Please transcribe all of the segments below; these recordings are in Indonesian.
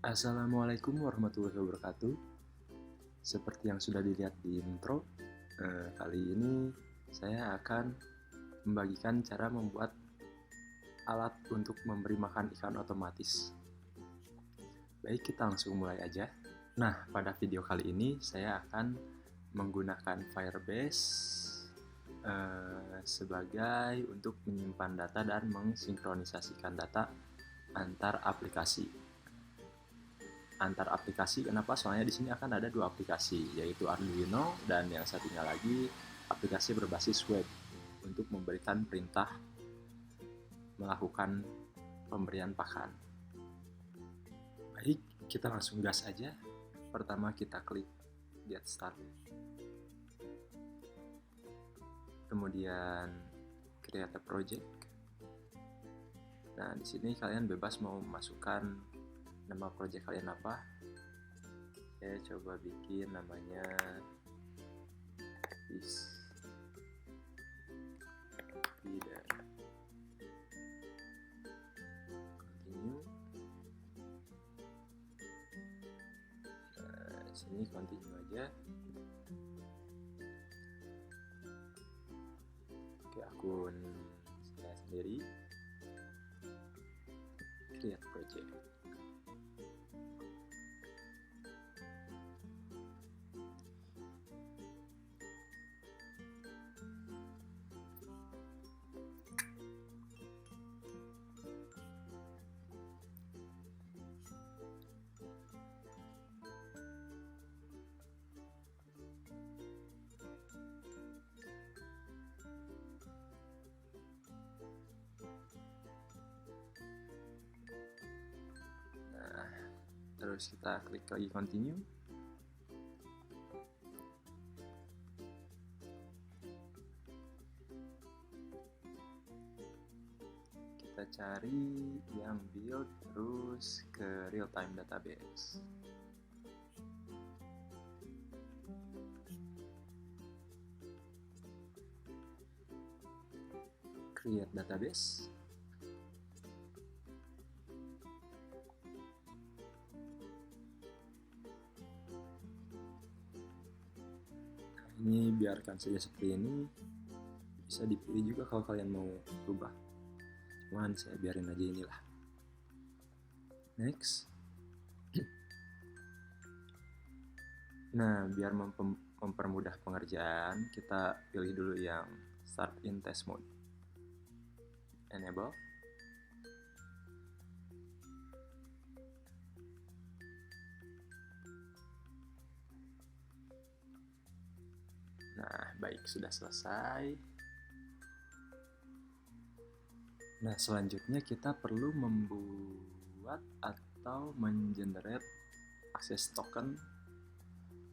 Assalamualaikum warahmatullahi wabarakatuh. Seperti yang sudah dilihat di intro, kali ini saya akan membagikan cara membuat alat untuk memberi makan ikan otomatis. Baik, kita langsung mulai aja. Nah, pada video kali ini saya akan menggunakan Firebase sebagai untuk menyimpan data dan mensinkronisasikan data antar aplikasi. Kenapa? Soalnya di sini akan ada dua aplikasi, yaitu Arduino dan yang satunya lagi aplikasi berbasis web untuk memberikan perintah melakukan pemberian pakan. Baik, kita langsung gas aja. Pertama kita klik Get Start, kemudian Create a Project. Nah, di sini kalian bebas mau memasukkan nama project kalian apa. Saya coba bikin namanya tidak continue. Nah, di sini continue aja. Oke, akun saya sendiri, create project. Terus kita klik lagi continue. Kita cari yang build terus ke real time database. Create database. Ini biarkan saja seperti ini, bisa dipilih juga kalau kalian mau rubah, cuman saya biarin aja inilah. Next. Nah, biar mempermudah pengerjaan, kita pilih dulu yang Start in Test Mode. Enable. Nah, baik, sudah selesai. Nah, selanjutnya kita perlu membuat atau mengenerate akses token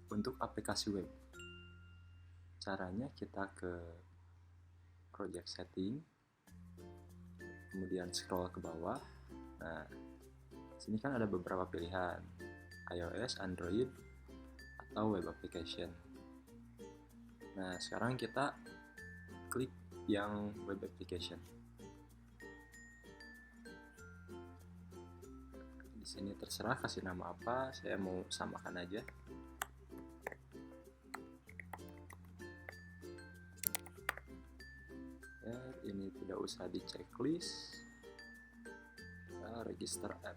untuk aplikasi web. Caranya kita ke project setting, kemudian scroll ke bawah. Nah, sini kan ada beberapa pilihan, iOS, Android, atau web application. Nah, sekarang kita klik yang web application. Di sini terserah kasih nama apa, saya mau samakan aja. Ya, ini tidak usah di checklist. Ya, register app.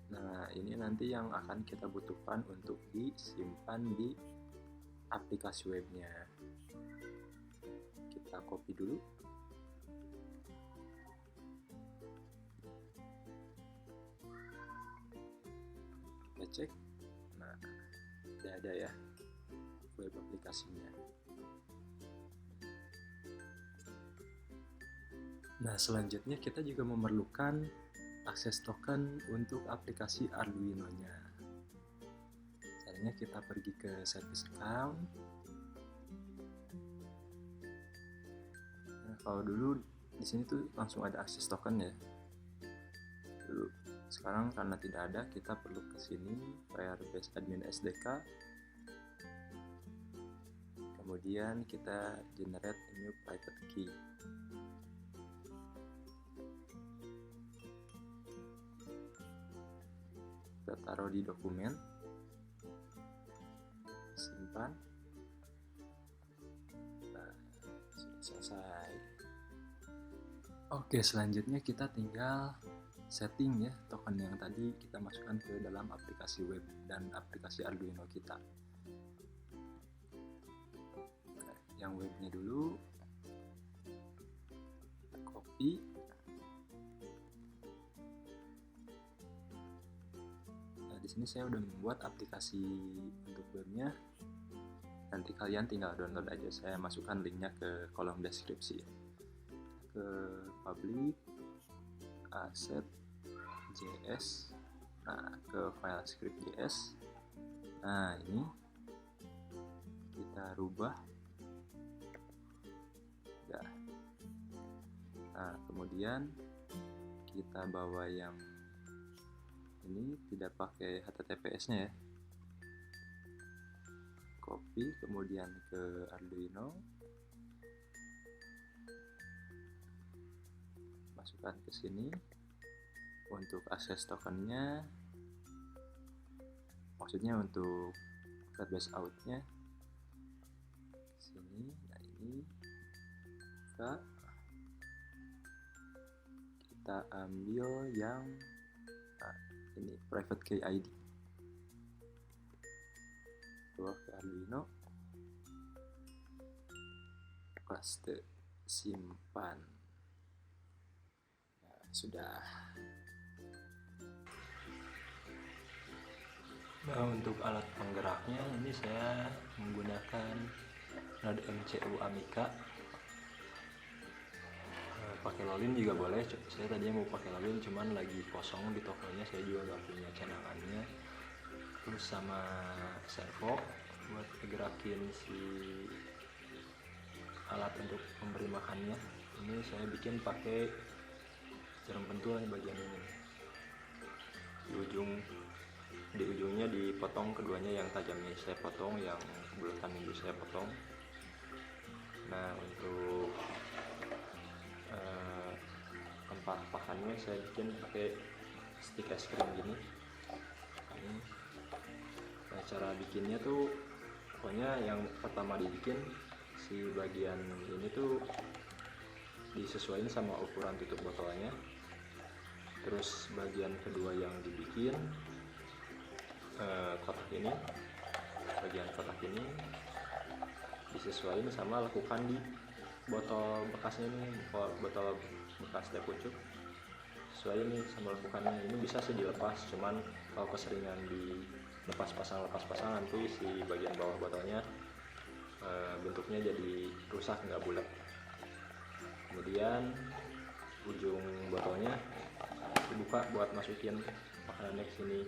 Nah, ini nanti yang akan kita butuhkan untuk disimpan di aplikasi webnya. Kita copy dulu. Kita cek. Nah, tidak ada ya web aplikasinya. Nah, selanjutnya kita juga memerlukan akses token untuk aplikasi Arduino-nya. Caranya kita pergi ke service account. Nah, kalau dulu di sini tuh langsung ada akses token ya. Dulu. Sekarang karena tidak ada, kita perlu ke sini, Firebase Admin SDK. kemudian kita generate a new private key. Kita taruh di dokumen, simpan. Nah, sudah selesai. Oke, selanjutnya kita tinggal setting ya token yang tadi kita masukkan ke dalam aplikasi web dan aplikasi Arduino kita. Nah, yang webnya dulu, copy. Nah, di sini saya udah membuat aplikasi untuk webnya. Nanti kalian tinggal download aja. Saya masukkan linknya ke kolom deskripsi. Ke public asset JS, nah ke file script.js. Nah, ini kita rubah ya. Nah, kemudian kita bawa yang ini, tidak pakai HTTPS-nya ya. Copy, kemudian ke Arduino, masukkan ke sini. Untuk akses tokennya, maksudnya untuk database outnya sini. Nah, ini kita ambil yang ini private key ID. Bawa ke Arduino, paste, simpan. Nah, sudah. Nah, untuk alat penggeraknya ini saya menggunakan Node MCU Amica. Pakai lolin juga boleh. Saya tadinya mau pakai lolin, cuman lagi kosong di tokonya, saya juga nggak punya cadangannya. Terus sama servo buat gerakin si alat untuk memberi makannya. Ini saya bikin pakai jarum pentul di bagian ini. Di ujungnya dipotong keduanya, yang tajamnya saya potong, yang bulatan itu saya potong. Nah, untuk tempat pakannya saya bikin pakai stick es krim gini. Nah, cara bikinnya tuh pokoknya yang pertama dibikin si bagian ini tuh disesuaikan sama ukuran tutup botolnya. Terus bagian kedua yang dibikin kotak ini, bagian kotak ini disesuaikan sama lekukan di botol bekasnya ini, botol bekas teh pucuk. Sesuai ini sama lekukannya. Ini bisa sih dilepas, cuman kalau keseringan dilepas pasangan tuh si bagian bawah botolnya bentuknya jadi rusak, nggak bulat. Kemudian ujung botolnya dibuka buat masukin makanannya ke sini.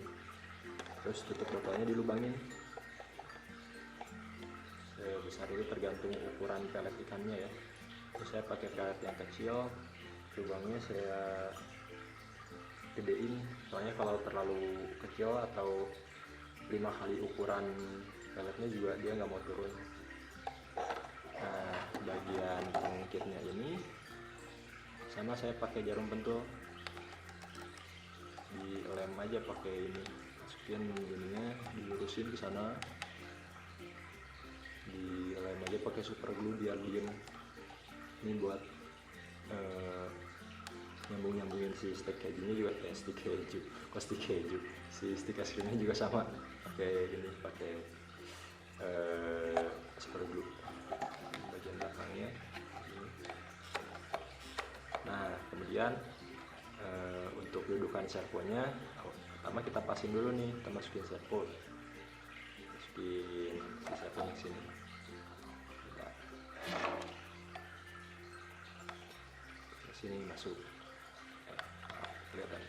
Terus tutup botolnya dilubangin sebesar itu, tergantung ukuran pelet ikannya ya. Terus saya pakai pelet yang kecil, lubangnya saya gedein, soalnya kalau terlalu kecil atau 5 kali ukuran peletnya juga dia nggak mau turun. Nah, bagian pengungkitnya ini sama saya pakai jarum pentul, dilem aja pakai ini, masukin ininya, dilurusin ke sana, dilem aja pakai super glue biar diem. Ini buat nyambungin si stick kejunya juga, stick keju, si stick es krimnya juga sama, pakai ini, pakai super glue bagian belakangnya ini. Nah, kemudian untuk dudukan servonya, pertama kita pasin dulu nih, kita masukin servo, masukin si servonya ke sini. Sini masuk, kelihatan.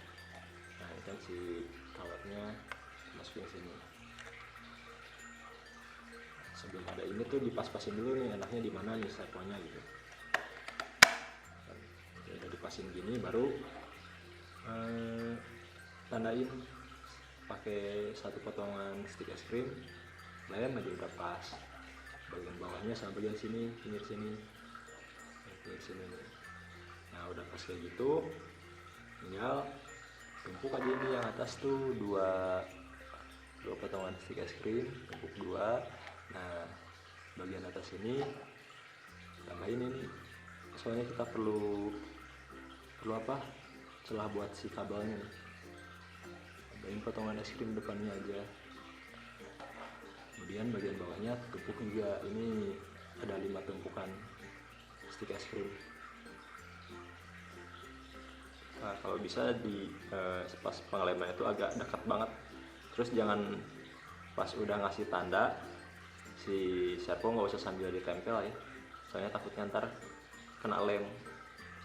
Nah, ini kan si kawatnya masukin sini. Sebelum ada ini tuh dipas-pasin dulu nih, enaknya di mana nih servonya gitu. Udah dipasin gini, baru tandain pakai satu potongan stick es krim, lem aja udah pas. bagian bawahnya sama bagian sini, pinggir sini. Nah udah pas kayak gitu, tinggal tumpuk aja ini yang atas tuh dua potongan stick es krim, tumpuk dua. Nah bagian atas ini tambahin ini, soalnya kita perlu apa, celah buat si kabelnya nih. Tambahin potongan es krim depannya aja, kemudian bagian bawahnya tumpuk juga. Ini ada 5 tumpukan stick es krim. Nah kalau bisa di pas pengelemnya itu agak dekat banget, terus jangan pas udah ngasih tanda si servo nggak usah sambil ditempel ya, soalnya takutnya ntar kena lem.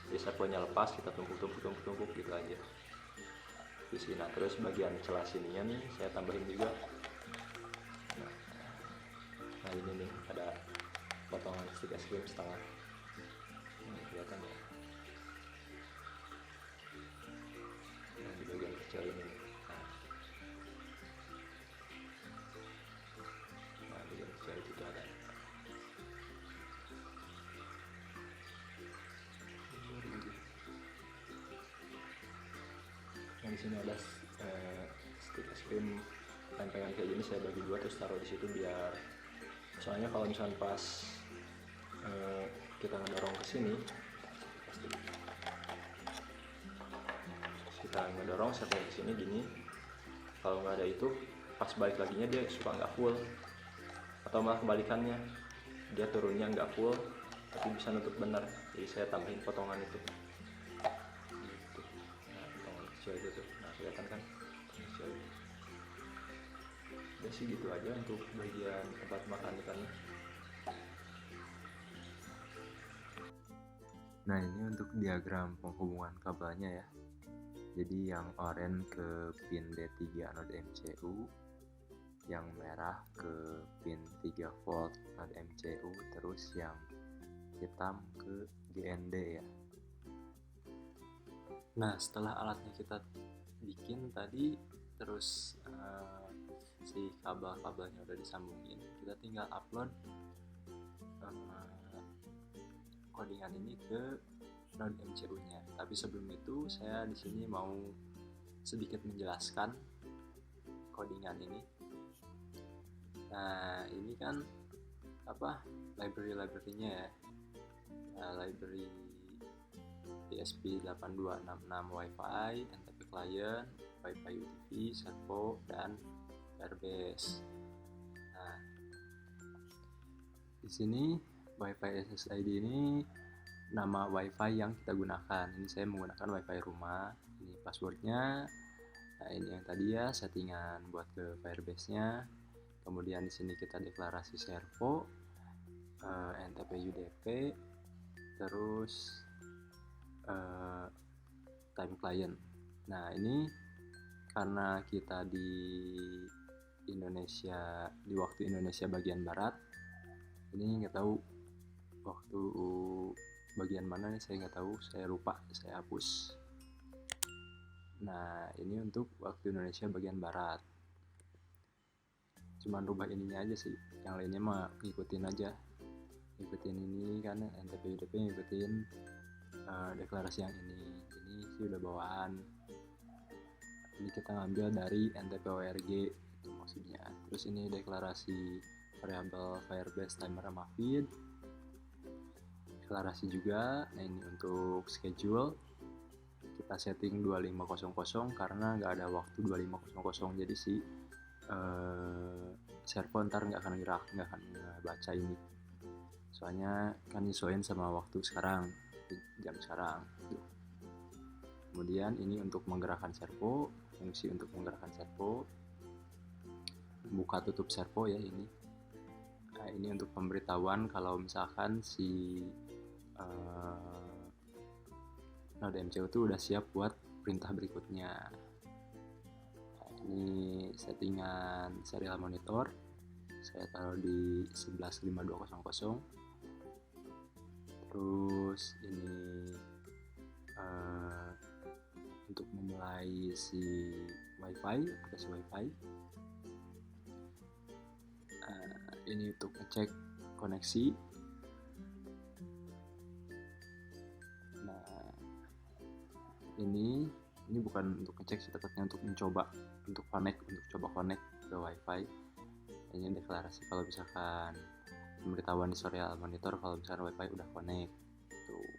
Jadi servonya lepas, kita tumpuk gitu aja di sini. Nah terus bagian celah sininya nih saya tambahin juga. Nah ini nih ada potongan stick es krim setengah, ini kelihatan ya. Nah di bagian kecil ini nih. Nah di bagian kecil itu ada. Nah di sini ada stick es krim lempengan kayak gini, saya bagi dua terus taruh di situ, biar soalnya kalau misalnya pas kita ngedorong ke sini, kita ngedorong sampai ke sini gini, kalau nggak ada itu pas balik laginya dia suka nggak full, atau malah kebalikannya, dia turunnya nggak full tapi bisa nutup benar. Jadi saya tambahin potongan itu gitu. Nah potongan kecil itu tuh, nah kelihatan kan kecil itu. Udah sih gitu aja untuk bagian tempat makan ikannya. Nah ini untuk diagram penghubungan kabelnya ya. Jadi yang oranye ke pin D3 node MCU, yang merah ke pin 3 volt node MCU, terus yang hitam ke GND ya. Nah setelah alatnya kita bikin tadi, terus si kabel-kabelnya udah disambungin, kita tinggal upload codingan ini ke node MCU-nya. Tapi sebelum itu saya di sini mau sedikit menjelaskan codingan ini. Nah ini kan apa, library-nya ya. Nah, library ESP8266 Wi-Fi, NTP client, Wi-Fi UTP, servo, dan Firebase. Nah di sini Wi-Fi SSID ini nama Wi-Fi yang kita gunakan. Ini saya menggunakan Wi-Fi rumah. Ini passwordnya. Nah ini yang tadi ya, settingan buat ke Firebase-nya. Kemudian di sini kita deklarasi servo, NTP UDP, terus time client. Nah ini karena kita di Indonesia, di waktu Indonesia bagian barat, ini nggak tahu waktu bagian mana nih, saya nggak tahu, saya lupa, saya hapus. Nah ini untuk waktu Indonesia bagian barat, cuman rubah ininya aja sih, yang lainnya mah ngikutin aja, ngikutin ini kan NTP UDP, ngikutin deklarasi yang ini sih udah bawaan. Ini kita ngambil dari NTP ORG itu maksudnya. Terus ini deklarasi variabel Firebase timer sama feed, deklarasi juga. Nah ini untuk schedule kita setting 2500 karena nggak ada waktu 2500, jadi si servo ntar nggak akan gerak, nggak akan baca ini, soalnya kan nyesuaiin sama waktu sekarang, jam sekarang gitu. Kemudian ini untuk menggerakkan servo, fungsi untuk menggerakkan servo, buka tutup servo ya ini. Nah ini untuk pemberitahuan kalau misalkan si node MCU itu udah siap buat perintah berikutnya. Nah, ini settingan serial monitor, saya taruh di 115200. Terus ini untuk memulai si Wi-Fi, aplikasi Wi-Fi. Ini untuk ngecek koneksi. Nah, ini bukan untuk ngecek sih, tepatnya untuk mencoba, untuk coba connect ke wifi. Ini deklarasi kalau misalkan pemberitahuan di serial monitor kalau misalkan wifi udah connect tuh.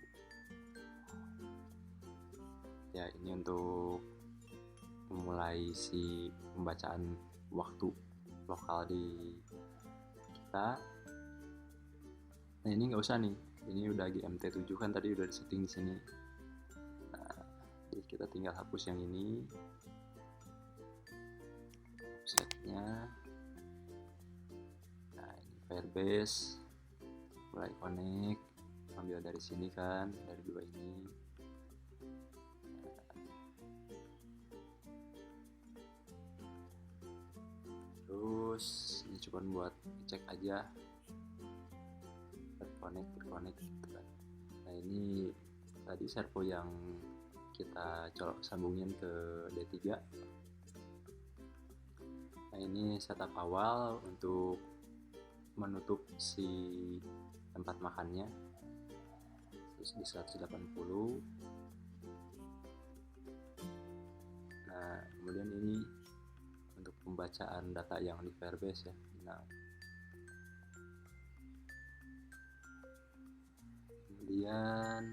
Ya, ini untuk memulai si pembacaan waktu lokal di kita. Nah, ini nggak usah nih, ini udah GMT7 kan tadi udah disetting di sini. Nah, jadi kita tinggal hapus yang ini, setnya. Nah, ini Firebase mulai connect, ambil dari sini kan, dari dua ini. Terus ini cuma buat cek aja terconnect gitu kan. Nah, ini tadi servo yang kita sambungin ke D3. Nah, ini setup awal untuk menutup si tempat makannya, terus di 180. Nah, kemudian ini untuk pembacaan data yang di Firebase ya. Nah, kemudian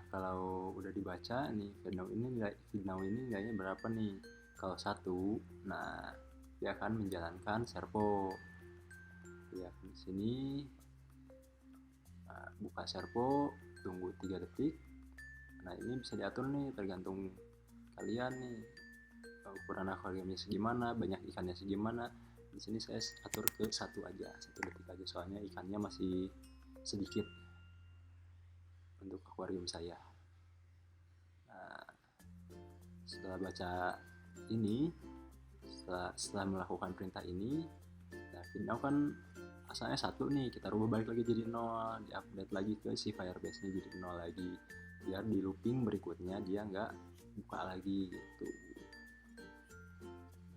kalau udah dibaca nih VidNow ini nilainya berapa nih? Kalau 1, nah dia akan menjalankan servo. Ya, di sini buka servo, tunggu 3 detik. Nah, ini bisa diatur nih, tergantung kalian nih ukuran akuariumnya segimana, banyak ikannya segimana. Di sini saya atur ke 1 detik aja, soalnya ikannya masih sedikit untuk akuarium saya. Nah, setelah baca ini, setelah melakukan perintah ini, nah VidNow kan asalnya 1 nih, kita rubah balik lagi jadi 0, diupdate lagi ke si Firebase nya jadi 0 lagi, biar di looping berikutnya dia nggak buka lagi gitu.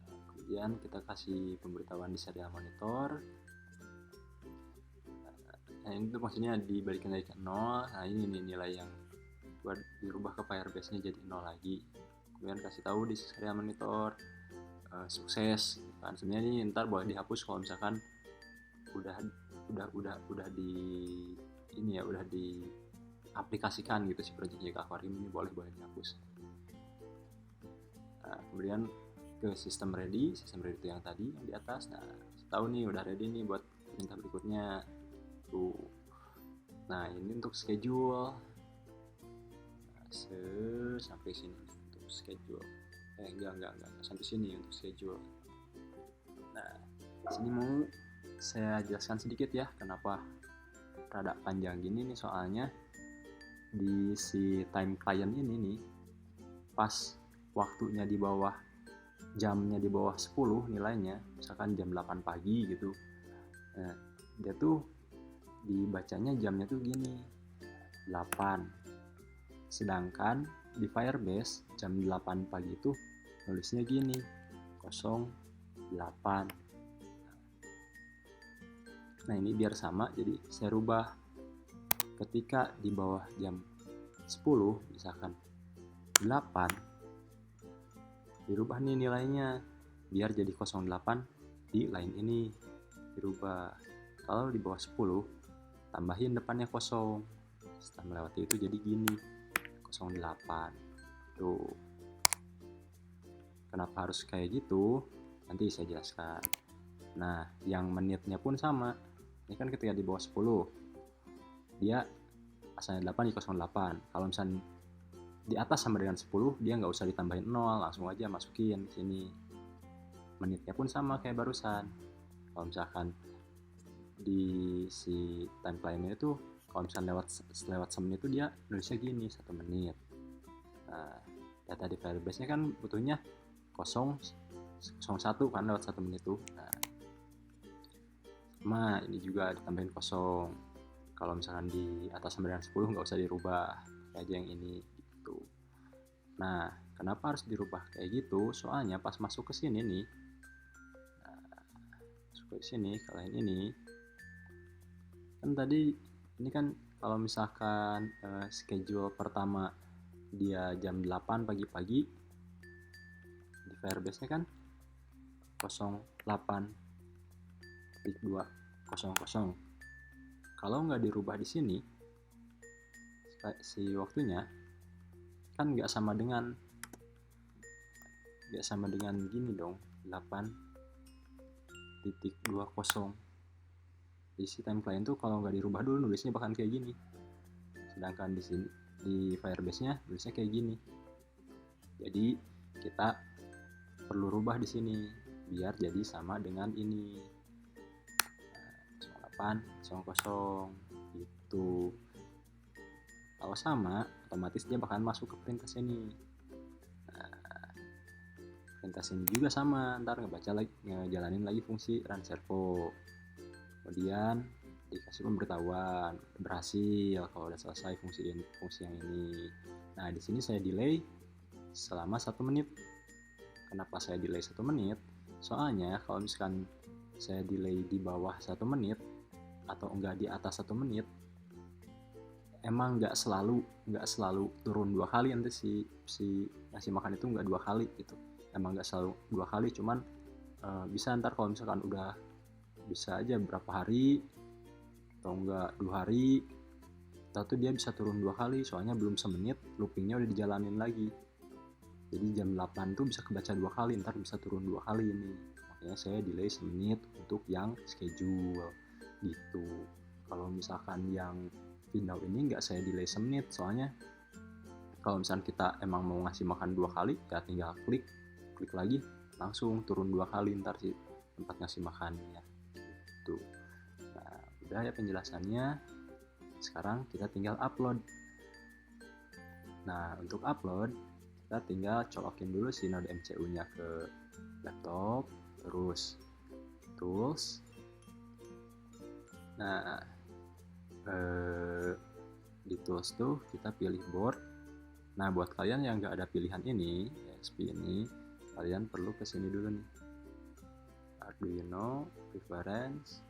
Nah, kemudian kita kasih pemberitahuan di serial monitor. Nah, ini tuh maksudnya dibalikin lagi ke 0. Nah, ini nih nilai yang buat dirubah ke Firebase nya jadi 0 lagi. Kemudian kasih tahu di serial monitor sukses kan. Sebenarnya ini ntar boleh dihapus kalau misalkan udah diaplikasikan gitu si project ke akuarium ini, boleh dihapus. Nah, kemudian ke sistem ready itu yang tadi yang di atas. Nah, tahu nih udah ready nih buat perintah berikutnya tuh. Nah, ini untuk schedule. Nah, sampai sini untuk schedule. Enggak sampai sini untuk schedule. Nah, sini mau saya jelaskan sedikit ya kenapa rada panjang gini nih, soalnya di si time client ini nih, pas waktunya di bawah, jamnya di bawah 10 nilainya, misalkan jam 8 pagi gitu. Nah, dia tuh dibacanya jamnya tuh gini, 8. Sedangkan di Firebase jam 8 pagi itu nulisnya gini, 08. Nah, ini biar sama, jadi saya rubah. Ketika di bawah jam 10, misalkan 8, dirubah nih nilainya, biar jadi 08 di line ini, dirubah. Kalau di bawah 10, tambahin depannya 0. Setelah melewati itu jadi gini, 08. Tuh. Kenapa harus kayak gitu? Nanti saya jelaskan. Nah, yang menitnya pun sama. Ini kan ketika di bawah 10, dia asalnya 8 di 08. Kalau misalnya di atas sama dengan 10, dia nggak usah ditambahin 0, langsung aja masukin di sini. Menitnya pun sama kayak barusan. Kalau misalkan di si timeline itu, kalau misalnya lewat semenit itu dia nulisnya gini, 1 menit. Nah, data di Firebase-nya kan butuhnya 0,01 kan lewat 1 menit tuh. Nah, ini juga ditambahin 0. Kalau misalkan di atas sama dengan 10 nggak usah dirubah, kayak aja yang ini gitu. Nah, kenapa harus dirubah kayak gitu? Soalnya pas masuk ke sini nih, masuk ke sini, kalian ini, Kan tadi ini kan kalau misalkan schedule pertama dia jam 8 pagi-pagi, di Firebase-nya kan 08.200. Kalau nggak dirubah di sini si waktunya, kan nggak sama dengan gini dong, 8.20. Isi time client tuh kalau nggak dirubah dulu nulisnya bahkan kayak gini, sedangkan di sini di Firebase-nya nulisnya kayak gini. Jadi kita perlu rubah di sini biar jadi sama dengan ini, 08.00 gitu. Kalau sama, otomatis dia bakalan masuk ke perintah sini. Nah, perintah sini juga sama, ntar ngejalanin lagi fungsi run servo. Kemudian dikasih pemberitahuan berhasil kalau udah selesai fungsi yang ini. Nah, di sini saya delay selama 1 menit. Kenapa saya delay 1 menit? Soalnya kalau misalkan saya delay di bawah 1 menit atau enggak di atas 1 menit, emang nggak selalu turun 2 kali, nanti si ngasih makan itu nggak 2 kali gitu. Emang nggak selalu 2 kali, cuman bisa ntar kalau misalkan udah bisa aja berapa hari atau enggak 2 hari, atau dia bisa turun 2 kali, soalnya belum semenit loopingnya udah dijalanin lagi. Jadi jam 8 tuh bisa kebaca 2 kali, ntar bisa turun 2 kali ini. Makanya saya delay semenit untuk yang schedule gitu. Kalau misalkan yang window ini nggak saya delay semenit, soalnya kalau misalkan kita emang mau ngasih makan 2 kali, ya tinggal klik lagi langsung turun 2 kali ntar sih tempat ngasih makannya gitu. Nah, udah ya penjelasannya. Sekarang kita tinggal upload. Nah, untuk upload kita tinggal colokin dulu si node MCU-nya ke laptop, terus tools. Nah, di tools tuh kita pilih board. Nah, buat kalian yang nggak ada pilihan ini, ESP ini, kalian perlu kesini dulu nih, Arduino, preference.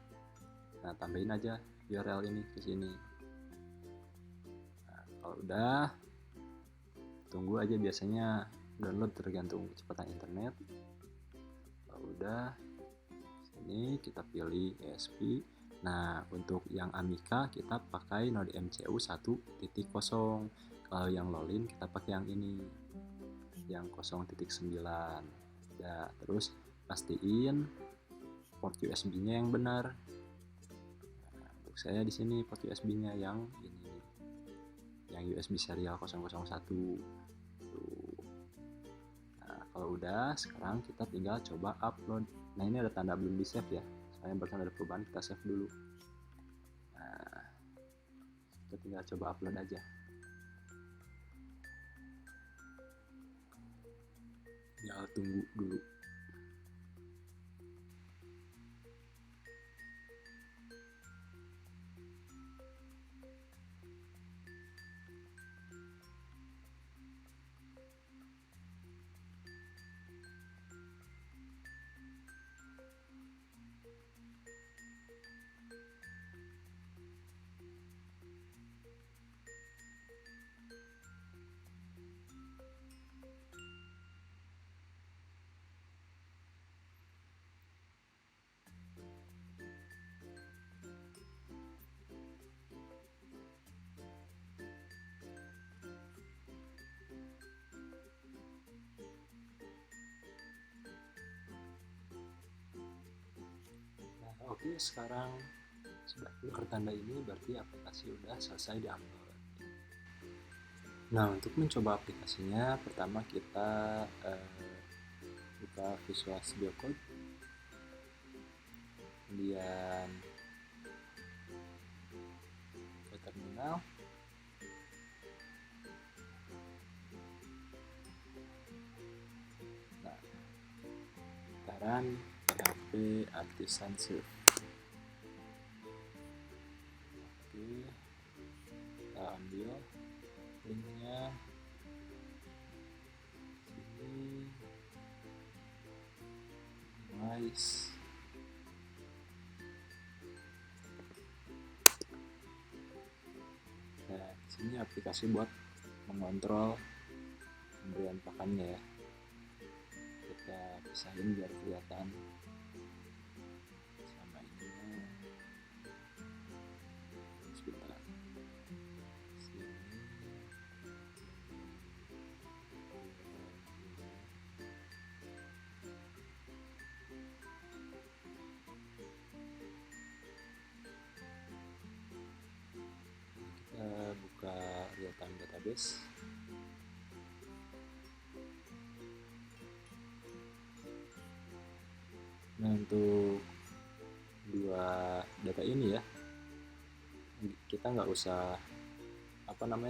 Nah, tambahin aja URL ini ke sini. Nah, kalau udah, tunggu aja, biasanya download tergantung kecepatan internet. Kalau udah, sini kita pilih ESP. Nah, untuk yang Amiga kita pakai node MCU 1.0. Kalau yang Lolin kita pakai yang ini, yang 0.9. Ya, terus pastiin port USB-nya yang benar. Nah, untuk saya di sini port USB-nya yang ini, yang USB serial 001. Nah, kalau udah, sekarang kita tinggal coba upload. Nah, ini ada tanda belum di save ya, soalnya barusan ada perubahan, kita save dulu. Nah, kita tinggal coba upload aja. Tinggal tunggu dulu. Oke, sekarang sudah keluar tanda ini, berarti aplikasi udah selesai di-upload. Nah, untuk mencoba aplikasinya, pertama kita buka Visual Studio Code, kemudian ke terminal. Nah, sekarang PHP Artisan Surf. Oke, kita ambil linknya sini, nice. Ini aplikasi buat mengontrol pemberian pakannya ya. Kita pisahin biar kelihatan sama ininya. Sebentar. Sini. Kita buka real time database. Nah, untuk dua data ini ya, kita nggak usah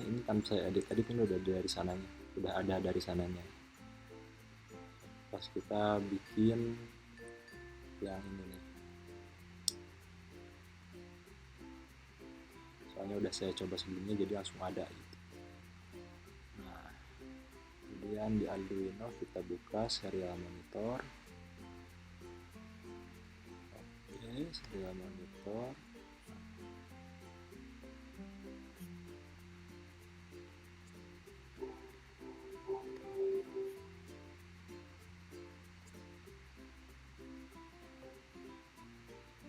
ini kan saya edit tadi kan udah dari sananya, udah ada dari sananya. Pas kita bikin yang ini nih, soalnya udah saya coba sebelumnya jadi langsung ada gitu. Nah, kemudian di Arduino kita buka serial monitor. Serial monitor.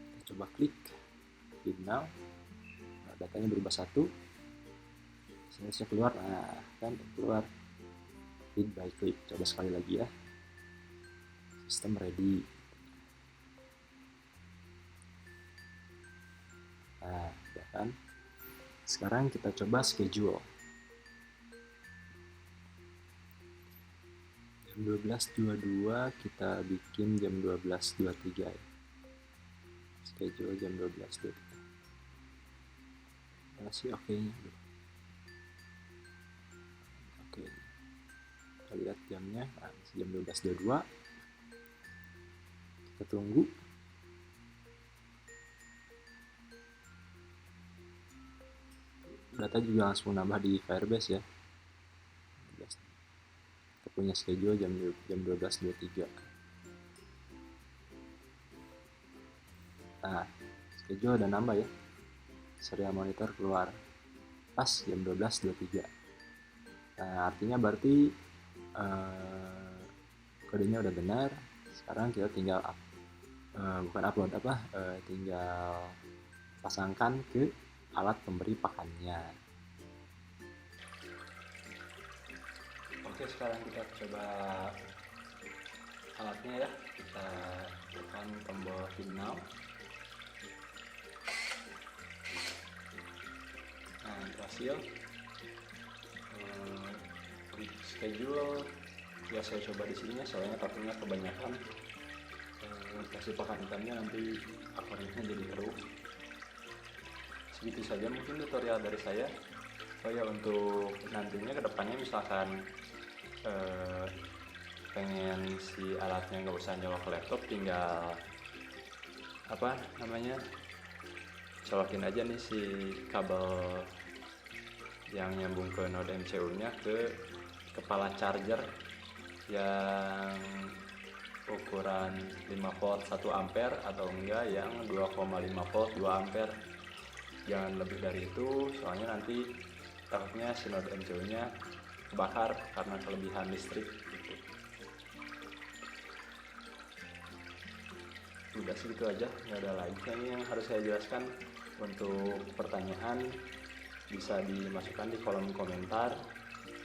Kita coba klik now. Nah, datanya berubah 1. Saya keluar. Nah, kan keluar read by click. Coba sekali lagi ya. Sistem ready. Nah, ya kan. Sekarang kita coba schedule. Jam 12.22 kita bikin jam 12.23 ya. Schedule jam 12.23. Masih oke-nya. Oke. Kita lihat jamnya. Nah, jam 12.22. Kita tunggu. Data juga langsung nambah di Firebase ya. Kita punya schedule jam 12.23. Nah, schedule udah nambah ya. Serial monitor keluar pas jam 12.23. Nah, artinya berarti kodenya udah benar. Sekarang kita tinggal tinggal pasangkan ke alat pemberi pakannya. Oke, sekarang kita coba alatnya ya. Kita tekan tombol now. Nah, berhasil. Schedule ya saya coba di sini ya, soalnya takutnya kebanyakan kasih pakan ikannya nanti akuariumnya jadi keruh. Segitu saja mungkin tutorial dari saya. Oh ya, untuk nantinya kedepannya misalkan pengen si alatnya nggak usah nyolok ke laptop, tinggal colokin aja nih si kabel yang nyambung ke node MCU nya ke kepala charger yang ukuran 5 volt 1 ampere atau enggak yang 2,5 volt 2 ampere. Jangan lebih dari itu, soalnya nanti takutnya si node MCU nya kebakar karena kelebihan listrik gitu. Udah segitu aja, nggak ada lagi yang harus saya jelaskan. Untuk pertanyaan bisa dimasukkan di kolom komentar.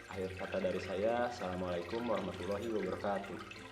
Akhir kata dari saya, assalamualaikum warahmatullahi wabarakatuh.